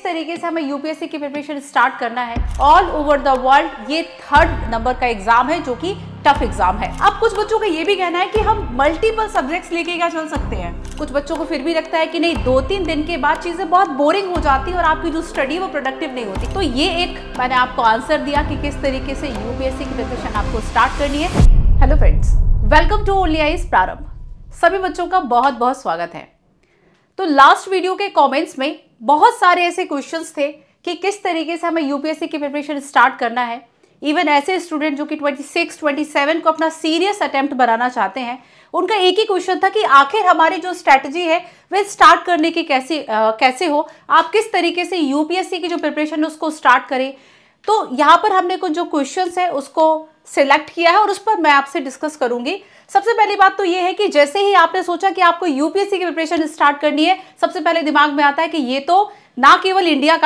तरीके से हमें यूपीएससी की प्रिपरेशन स्टार्ट करना है ऑल ओवर द वर्ल्ड। ये 3rd नंबर का एग्जाम है जो कि टफ एग्जाम है। अब कुछ बच्चों का ये भी कहना है कि हम मल्टीपल सब्जेक्ट्स लेके क्या चल सकते हैं। कुछ बच्चों को फिर भी लगता है कि नहीं, 2-3 दिन के बाद चीजें बहुत बोरिंग हो जाती है और आपकी जो स्टडी वो प्रोडक्टिव नहीं होती। तो ये एक मैंने आपको आंसर दिया कि किस तरीके से यूपीएससी की प्रिपरेशन आपको स्टार्ट करनी है। Hello friends, welcome to only eyes Prarambh. सभी बच्चों का बहुत बहुत स्वागत है। तो लास्ट वीडियो के कमेंट्स में बहुत सारे ऐसे क्वेश्चंस थे कि किस तरीके से हमें यूपीएससी की प्रिपरेशन स्टार्ट करना है। इवन ऐसे स्टूडेंट जो कि 26, 27 को अपना सीरियस अटेम्प्ट बनाना चाहते हैं, उनका एक ही क्वेश्चन था कि आखिर हमारी जो स्ट्रैटेजी है वह स्टार्ट करने की कैसे हो, आप किस तरीके से यूपीएससी की जो प्रिपरेशन है उसको स्टार्ट करें। तो यहाँ पर हमने कुछ जो क्वेश्चंस है उसको सिलेक्ट किया है और उस पर मैं आपसे डिस्कस करूंगी। सबसे पहली बात तो ये है कि जैसे ही आपने सोचा कि आपको यूपीएससी की प्रिपरेशन स्टार्ट करनी है, सबसे पहले दिमाग में आता है कि ये तो ना केवल इंडिया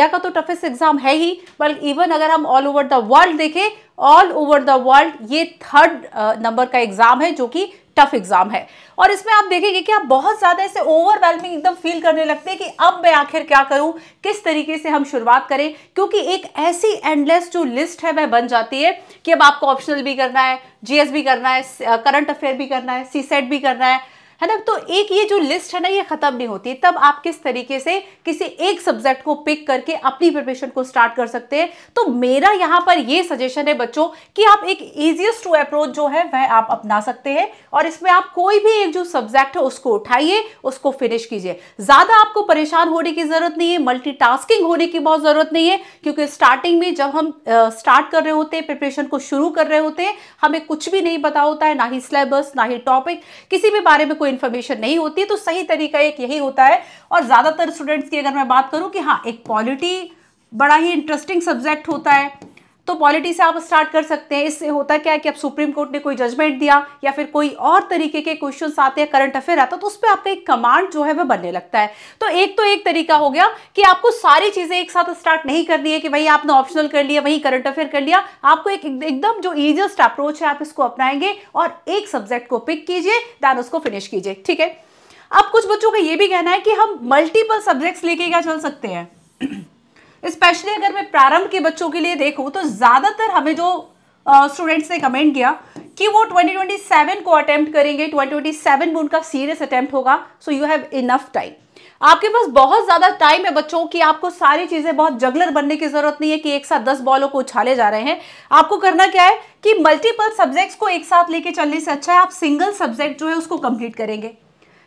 का तो टफेस्ट एग्जाम है ही, बल्कि इवन अगर हम ऑल ओवर द वर्ल्ड देखें, ऑल ओवर द वर्ल्ड ये 3rd नंबर का एग्जाम है जो कि टफ एग्जाम है। और इसमें आप देखेंगे कि आप बहुत ज्यादा ऐसे ओवरवेलमिंग एकदम फील करने लगते हैं कि अब मैं आखिर क्या करूं, किस तरीके से हम शुरुआत करें, क्योंकि एक ऐसी एंडलेस जो लिस्ट है वह बन जाती है कि अब आपको ऑप्शनल भी करना है, जीएस भी करना है, करंट अफेयर भी करना है, सीसेट भी करना है ना। तो एक ये जो लिस्ट है ना, ये खत्म नहीं होती। तब आप किस तरीके से किसी एक सब्जेक्ट को पिक करके अपनी प्रिपरेशन को स्टार्ट कर सकते हैं। तो मेरा यहाँ पर ये सजेशन है बच्चों कि आप एक इजीएस्ट टू अप्रोच जो है वह आप अपना सकते हैं और इसमें आप कोई भी एक जो सब्जेक्ट है उसको उठाइए, उसको फिनिश कीजिए। ज्यादा आपको परेशान होने की जरूरत नहीं है, मल्टीटास्किंग होने की बहुत जरूरत नहीं है, क्योंकि स्टार्टिंग में जब हम स्टार्ट कर रहे होते हैं, प्रिपरेशन को शुरू कर रहे होते हैं, हमें कुछ भी नहीं पता होता है, ना ही सिलेबस, ना ही टॉपिक, किसी भी बारे में इंफॉर्मेशन नहीं होती। तो सही तरीका एक यही होता है। और ज्यादातर स्टूडेंट्स की अगर मैं बात करूं कि हाँ, एक पॉलिटी बड़ा ही इंटरेस्टिंग सब्जेक्ट होता है, तो पॉलिटी से आप स्टार्ट कर सकते हैं। इससे होता क्या है कि अब सुप्रीम कोर्ट ने कोई जजमेंट दिया या फिर कोई और तरीके के क्वेश्चंस आते हैं, करंट अफेयर आता है, तो उस पर आपका एक कमांड जो है वह बनने लगता है। तो एक तरीका हो गया कि आपको सारी चीजें एक साथ स्टार्ट नहीं करनी है कि भाई आपने ऑप्शनल कर लिया, वही करंट अफेयर कर लिया। आपको एकदम जो इजीएस्ट अप्रोच है आप इसको अपनाएंगे और एक सब्जेक्ट को पिक कीजिए, देन उसको फिनिश कीजिए। ठीक है। अब कुछ बच्चों का यह भी कहना है कि हम मल्टीपल सब्जेक्ट्स लेके क्या चल सकते हैं। स्पेशली अगर मैं प्रारंभ के बच्चों के लिए देखूं तो ज्यादातर हमें जो स्टूडेंट्स ने कमेंट किया कि वो 2027 को अटेम्प्ट करेंगे, 2027 में उनका सीरियस अटेम्प्ट होगा। So you have enough time, आपके पास बहुत ज्यादा टाइम है बच्चों की। आपको सारी चीजें बहुत जगलर बनने की जरूरत नहीं है कि एक साथ 10 बॉलों को उछाले जा रहे हैं। आपको करना क्या है कि मल्टीपल सब्जेक्ट्स को एक साथ लेके चलने से अच्छा है आप सिंगल सब्जेक्ट जो है उसको कंप्लीट करेंगे।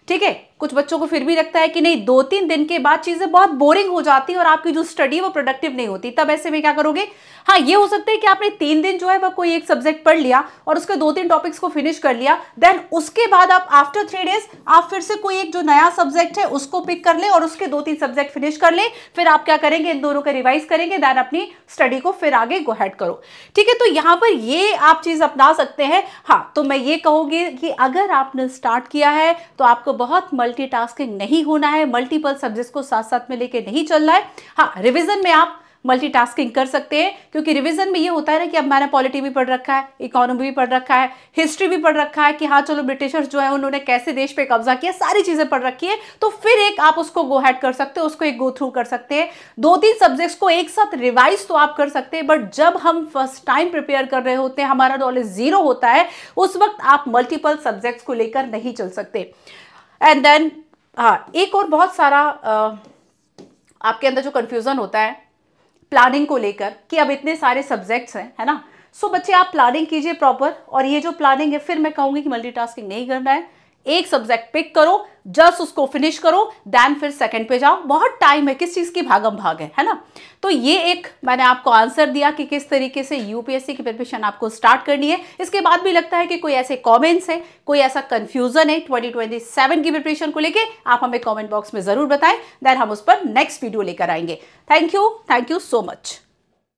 ठीक है। कुछ बच्चों को फिर भी लगता है कि नहीं, 2-3 दिन के बाद चीजें बहुत बोरिंग हो जाती है और आपकी जो स्टडी वो प्रोडक्टिव नहीं होती। तब ऐसे में क्या करोगे, हाँ ये हो सकता है कि आपने 3 दिन जो है वह कोई एक सब्जेक्ट पढ़ लिया और उसके 2-3 टॉपिक्स को फिनिश कर लिया, देन उसके बाद आप आफ्टर 3 डेज आप फिर से कोई एक जो नया सब्जेक्ट है उसको पिक कर ले और उसके 2-3 सब्जेक्ट फिनिश कर ले। फिर आप क्या करेंगे, इन दोनों का रिवाइज करेंगे, देन अपनी स्टडी को फिर आगे गो हेड करो। ठीक है। तो यहाँ पर ये आप चीज अपना सकते हैं। हाँ, तो मैं ये कहूंगी कि अगर आपने स्टार्ट किया है तो आपको बहुत मल्टीटास्किंग नहीं होना है, मल्टीपल सब्जेक्ट्स को साथ साथ में लेके नहीं चलना है। हाँ, रिवीजन में आप मल्टीटास्किंग कर सकते हैं, क्योंकि रिवीजन में ये होता है ना कि अब मैंने पॉलिटी भी पढ़ रखा है, इकोनॉमी भी पढ़ रखा है, हिस्ट्री भी पढ़ रखा है कि हाँ चलो ब्रिटिशर्स जो है उन्होंने कैसे देश पे कब्जा किया, सारी चीजें पढ़ रखी है। तो फिर एक आप उसको गो हेड कर सकते हो, उसको एक गो थ्रू कर सकते हैं। 2-3 सब्जेक्ट्स को एक साथ रिवाइज तो आप कर सकते हैं, बट जब हम फर्स्ट टाइम प्रिपेयर कर रहे होते हैं, हमारा नॉलेज जीरो होता है, उस वक्त आप मल्टीपल सब्जेक्ट्स को लेकर नहीं चल सकते। एंड देन हाँ, एक और बहुत सारा आपके अंदर जो कंफ्यूजन होता है प्लानिंग को लेकर कि अब इतने सारे सब्जेक्ट्स हैं, है ना। सो बच्चे आप प्लानिंग कीजिए प्रॉपर, और ये जो प्लानिंग है फिर मैं कहूंगी कि मल्टीटास्किंग नहीं करना है। एक सब्जेक्ट पिक करो, जस्ट उसको फिनिश करो, देन फिर सेकंड पे जाओ। बहुत टाइम है, किस चीज की भागम भाग है ना। तो ये एक मैंने आपको आंसर दिया कि किस तरीके से यूपीएससी की प्रिपरेशन आपको स्टार्ट करनी है। इसके बाद भी लगता है कि कोई ऐसे कमेंट्स है, कोई ऐसा कंफ्यूजन है 2027 की प्रिपरेशन को लेके, आप हमें कमेंट बॉक्स में जरूर बताएं, देन हम उस पर नेक्स्ट वीडियो लेकर आएंगे। Thank you so much.